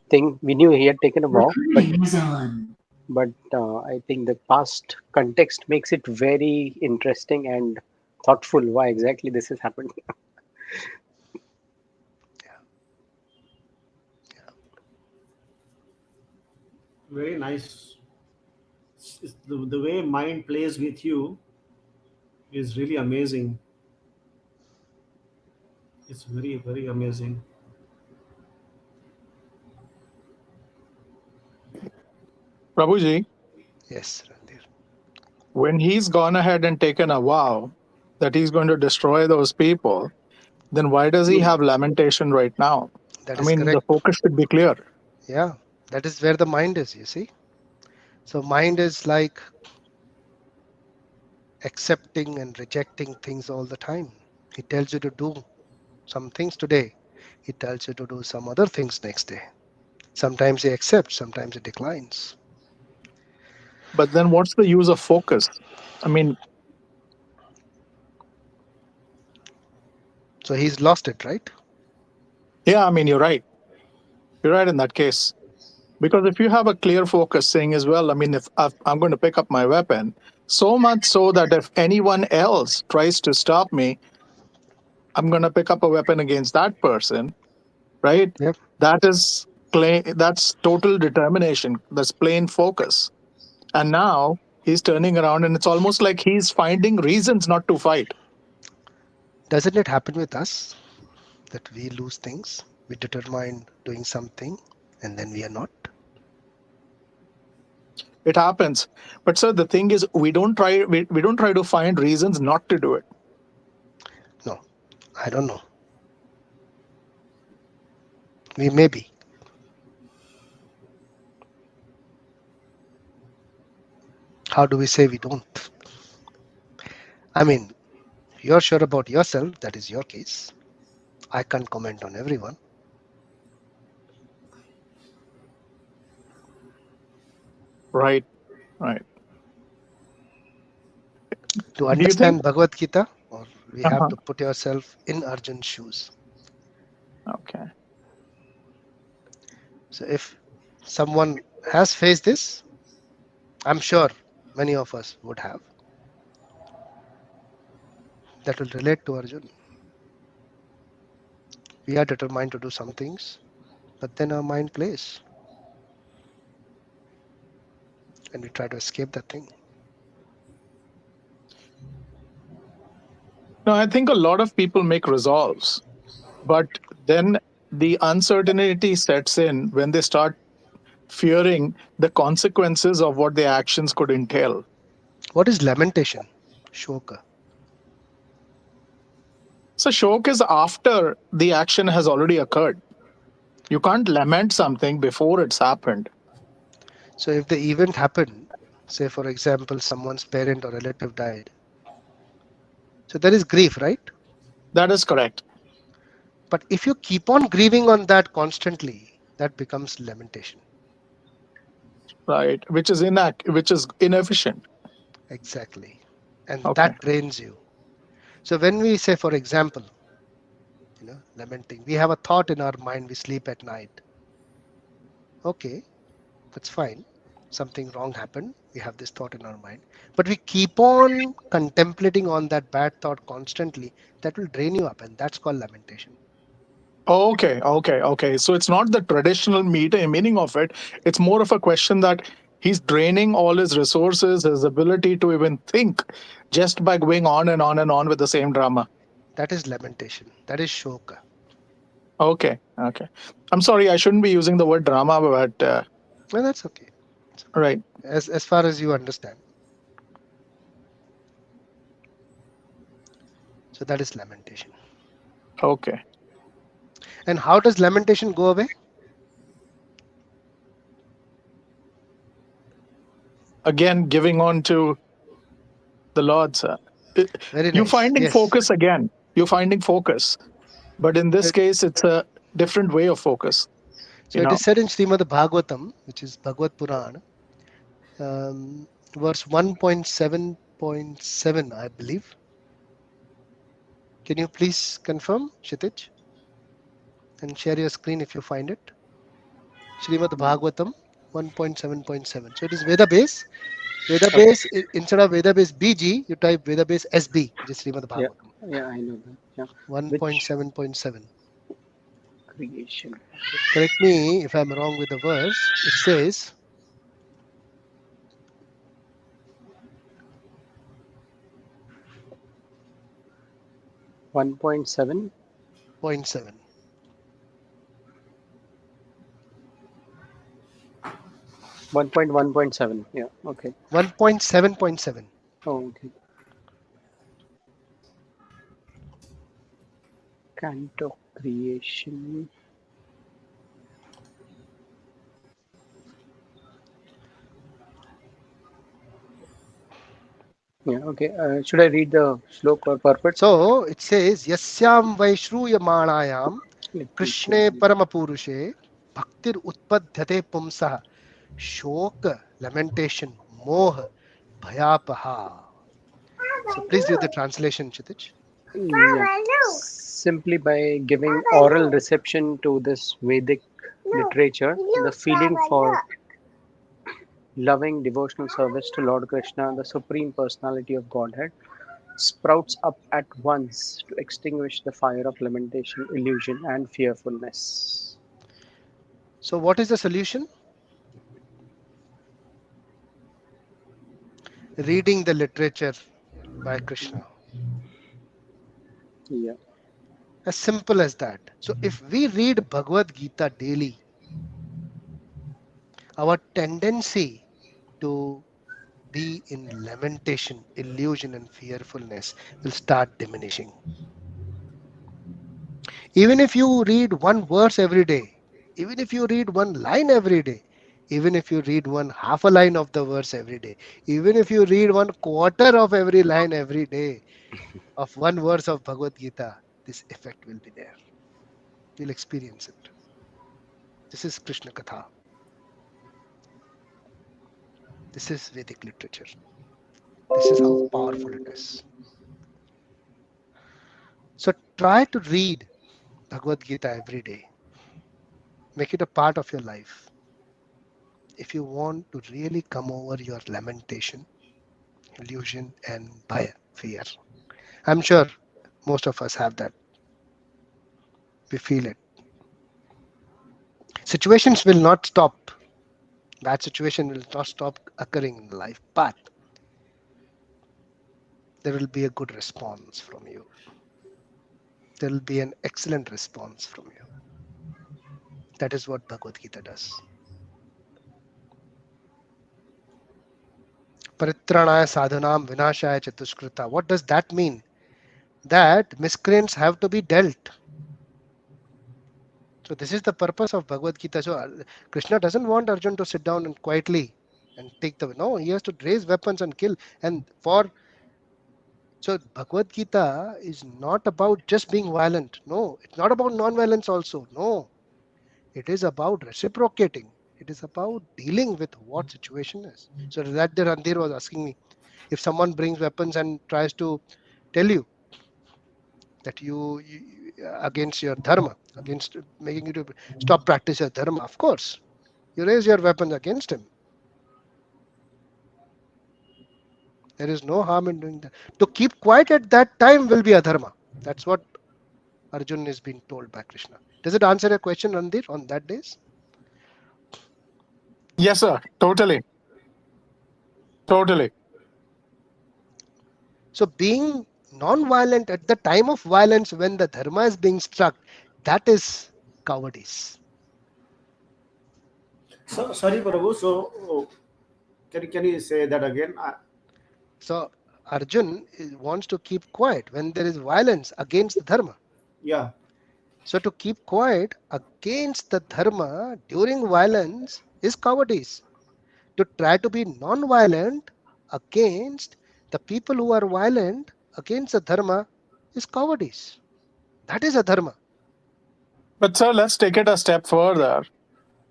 thing. We knew he had taken a vow, Recording was on. but I think the past context makes it very interesting and thoughtful why exactly this has happened. Yeah. Yeah. Very nice. The way mind plays with you is really amazing. It's very, very amazing. Prabhuji, Yes, Randir. when he's gone ahead and taken a vow that he's going to destroy those people, then why does he have lamentation right now? That I is mean, the correct. focus should be clear. Yeah. That is where the mind is, you see. So mind is like accepting and rejecting things all the time. He tells you to do some things today. He tells you to do some other things next day. Sometimes he accepts, sometimes he declines. But then what's the use of focus? I mean, So he's lost it, right? yeah, I mean, you're right. You're right in that case. Because if you have a clear focus saying as well, I mean, if I'm going to pick up my weapon, so much so that if anyone else tries to stop me, I'm going to pick up a weapon against that person, right? Yep. That is that's total determination. That's plain focus. And now he's turning around and it's almost like he's finding reasons not to fight. Doesn't it happen with us that we lose things? We determine doing something and then we are not. It happens. But sir, the thing is we don't try to find reasons not to do it. No, I don't know. We may be. How do we say we don't? I mean, you're sure about yourself, that is your case. I can't comment on everyone. Right. Right. To Do you think understand Bhagavad Gita, or we have uh-huh. to put yourself in Arjun's shoes. Okay. So if someone has faced this, I'm sure many of us would have, that will relate to Arjun. We are determined to do some things, but then our mind plays and we try to escape that thing. No, I think a lot of people make resolves, but then the uncertainty sets in when they start fearing the consequences of what their actions could entail. What is lamentation? Shoka. So shok is after the action has already occurred. You can't lament something before it's happened. So if the event happened, say for example, someone's parent or relative died, so there is grief, right? That is correct. But if you keep on grieving on that constantly, that becomes lamentation. Right. Which is inefficient. Exactly. And Okay. that drains you. So when we say, for example, lamenting, we have a thought in our mind, we sleep at night. Okay, that's fine. Something wrong happened. We have this thought in our mind. But we keep on contemplating on that bad thought constantly. That will drain you up. And that's called lamentation. Okay. So it's not the traditional meaning of it. It's more of a question that he's draining all his resources, his ability to even think, just by going on and on and on with the same drama. That is lamentation. That is shoka. Okay. I'm sorry, I shouldn't be using the word drama, but Well, that's okay. It's okay. right. As far as you understand. So that is lamentation. Okay. And how does lamentation go away? Again, giving on to the Lord, sir. Very You nice. finding Yes. focus again. You're finding focus. But in this It- case, it's a different way of focus. So You it know. is said in Srimad Bhagavatam, which is Bhagavad Purana, verse 1.7.7, I believe. Can you please confirm, Kshitij, and share your screen if you find it? Srimad Bhagavatam 1.7.7. So it is Veda base. Veda Okay. base, instead of Veda base BG, you type Veda base SB, which is Srimad Yeah. Bhagavatam Yeah, I know that. Yeah. Which 1.7.7. creation? Correct me if I'm wrong with the verse. It says 1.7, point 7. 1.1.7. Yeah. Okay. 1.7.7. Oh, okay. Canto creation. Yeah. Okay. Should I read the slok or purport? So it says Yasyam Vaishruyamanayam Let me Krishne quickly. Paramapurushe Bhaktir Utpadhyate Pumsah Shok lamentation Moh Bhayapaha. So please read the translation, Chitich. Yeah. Simply by giving oral reception to this Vedic literature, the feeling for loving devotional service to Lord Krishna, the Supreme Personality of Godhead, sprouts up at once to extinguish the fire of lamentation, illusion, and fearfulness. So what is the solution? Reading the literature by Krishna. Yeah. As simple as that. So if we read Bhagavad Gita daily, our tendency to be in lamentation, illusion, and fearfulness will start diminishing. Even if you read one verse every day, even if you read one line every day, even if you read one half a line of the verse every day, even if you read one quarter of every line every day of one verse of Bhagavad Gita, this effect will be there. You'll experience it. This is Krishna Katha. This is Vedic literature. This is how powerful it is. So try to read Bhagavad Gita every day. Make it a part of your life. If you want to really come over your lamentation, illusion, and bhaya, fear. I'm sure most of us have that. We feel it. Situations will not stop. Bad situation will not stop occurring in life, but there will be a good response from you. There will be an excellent response from you. That is what Bhagavad Gita does. Paritranaya sadhanam vinashaya chatuskrita. What does that mean? That miscreants have to be dealt. So this is the purpose of Bhagavad Gita. So Krishna doesn't want Arjun to sit down and quietly and take the no. He has to raise weapons and kill. And for so Bhagavad Gita is not about just being violent. No, it's not about non-violence also. No, it is about reciprocating. It is about dealing with what situation is. So that the Randhir was asking me, if someone brings weapons and tries to tell you that you against your dharma, against making you to stop practice your dharma, of course, you raise your weapons against him. There is no harm in doing that. To keep quiet at that time will be adharma. That's what Arjun is being told by Krishna. Does it answer your question, Randir, on that days? Yes, sir. Totally. Totally. So being non-violent at the time of violence when the dharma is being struck, that is cowardice. So, sorry, Prabhu. So, can you say that again? So Arjun wants to keep quiet when there is violence against the dharma. Yeah. So to keep quiet against the dharma during violence is cowardice. To try to be non-violent against the people who are violent against the dharma is cowardice. That is a dharma. But sir, let's take it a step further.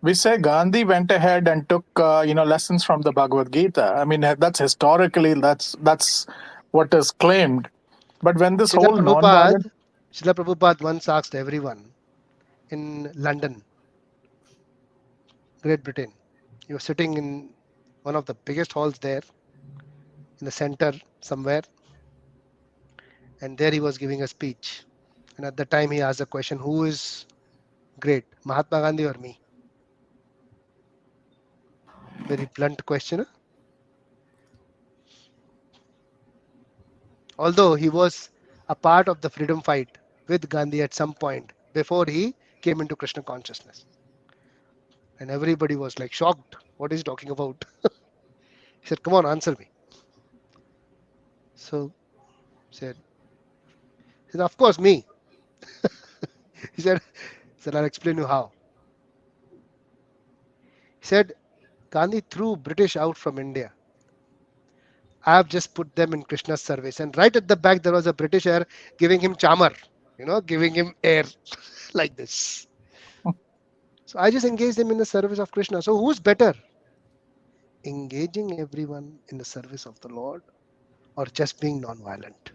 We say Gandhi went ahead and took lessons from the Bhagavad Gita. I mean that's historically that's what is claimed. But when this Srila whole non-violent, Prabhupada, Srila Prabhupada once asked everyone in London, Great Britain. He was sitting in one of the biggest halls there in the center somewhere, and there he was giving a speech. And at the time, he asked a question: "Who is great, Mahatma Gandhi or me?" Very blunt question. Although he was a part of the freedom fight with Gandhi at some point before he came into Krishna consciousness, and everybody was like shocked. What is he talking about? He said, "Come on, answer me." So said, he said, "Of course, me." He said, "I'll explain you how." He said, "Gandhi threw British out from India. I have just put them in Krishna's service." And right at the back, there was a British air giving him chamar, giving him air like this. So I just engaged them in the service of Krishna. So who's better? Engaging everyone in the service of the Lord or just being non-violent?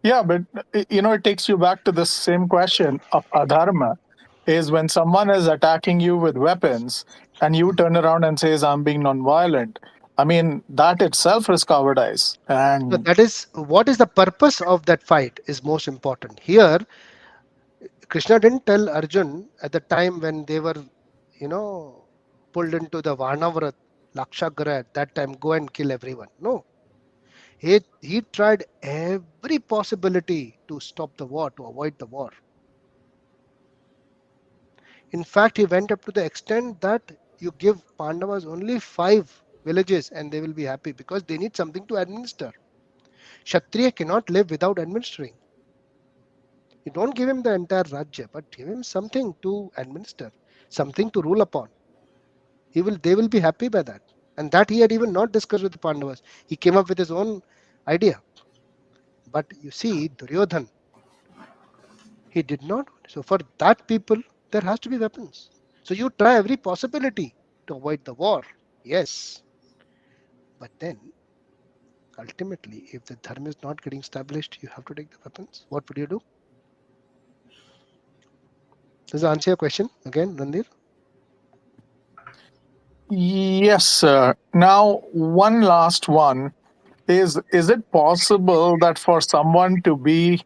Yeah, but it takes you back to the same question of adharma. Is when someone is attacking you with weapons and you turn around and says, "I'm being nonviolent." I mean, that itself is cowardice. So And that is what is the purpose of that fight is most important. Here, Krishna didn't tell Arjun at the time when they were, you know, pulled into the Varnavrat, Lakshagara at that time, go and kill everyone. No. He tried every possibility to stop the war, to avoid the war. In fact, he went up to the extent that you give Pandavas only 5 villages and they will be happy because they need something to administer. Kshatriya cannot live without administering. You don't give him the entire Rajya, but give him something to administer, something to rule upon. They will be happy by that. And that he had even not discussed with the Pandavas. He came up with his own idea. But you see, Duryodhan, he did not. So for that people, there has to be weapons. So you try every possibility to avoid the war. Yes. But then ultimately, if the dharma is not getting established, you have to take the weapons. What would you do? Does that answer your question again, Randir? yes, sir. Now, one last one is it possible that for someone to be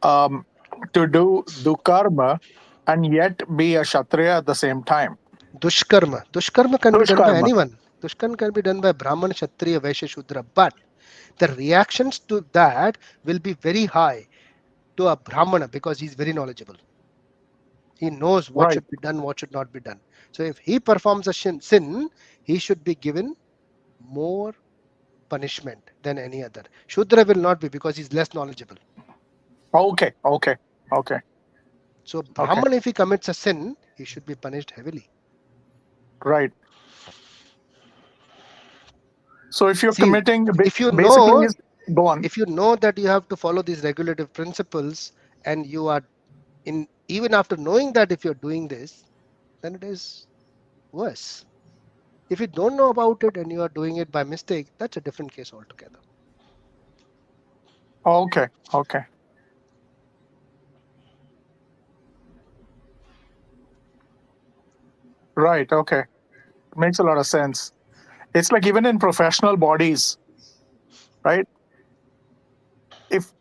um, to do karma and yet be a kshatriya at the same time? Dushkarma. Dushkarma can be done by Dushkarma. anyone. Dushkarma can be done by Brahman, Kshatriya, Vaishya, Shudra. But the reactions to that will be very high to a Brahmana because he's very knowledgeable. He knows what Right. should be done, what should not be done. So if he performs a sin, he should be given more punishment than any other. Shudra will not be because he's less knowledgeable. Okay. Okay. Okay. So Okay. Brahman, if he commits a sin, he should be punished heavily. Right. So if you're See, committing, if you basically, know go on. if you know that you have to follow these regulative principles and you are in even after knowing that if you're doing this, then it is worse. If you don't know about it and you are doing it by mistake, that's a different case altogether. Okay. Okay. Right. Okay. Makes a lot of sense. It's like even in professional bodies, right? If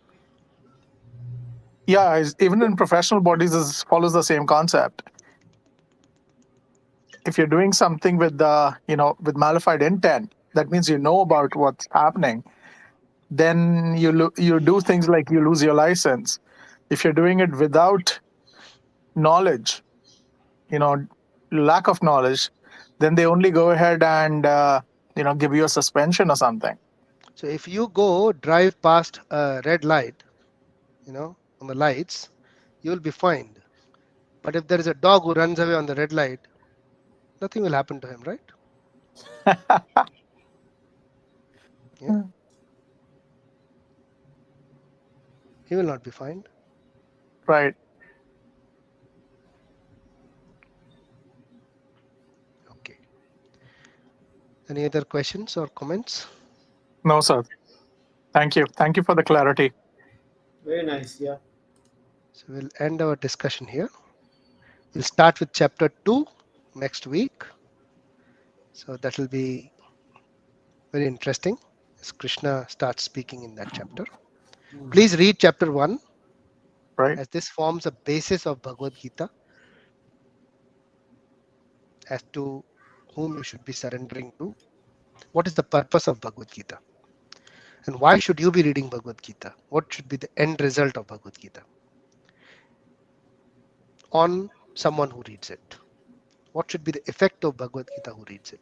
yeah, even in professional bodies, this follows the same concept. If you're doing something with the with malified intent, that means you know about what's happening. Then you do things like you lose your license. If you're doing it without knowledge, you know, lack of knowledge, then they only go ahead and give you a suspension or something. So if you go drive past a red light, on the lights, you will be fined. But if there is a dog who runs away on the red light, nothing will happen to him, right? Yeah, he will not be fined. Right. Okay. Any other questions or comments? No, sir. Thank you. Thank you for the clarity. Very nice. Yeah. So we'll end our discussion here. We'll start with chapter 2 next week. So that will be very interesting as Krishna starts speaking in that chapter. Please read chapter 1 Right. as this forms a basis of Bhagavad Gita as to whom you should be surrendering to. What is the purpose of Bhagavad Gita? And why should you be reading Bhagavad Gita? What should be the end result of Bhagavad Gita on someone who reads it? What should be the effect of Bhagavad Gita who reads it?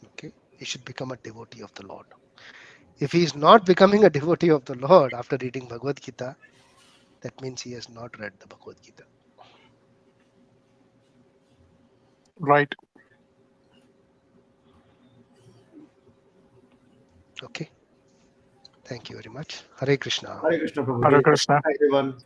Okay, he should become a devotee of the Lord. If he is not becoming a devotee of the Lord after reading Bhagavad Gita, that means he has not read the Bhagavad Gita. Right. Okay, thank you very much. Hare Krishna. Hare Krishna, Hare Prabhuji. Krishna. Everyone.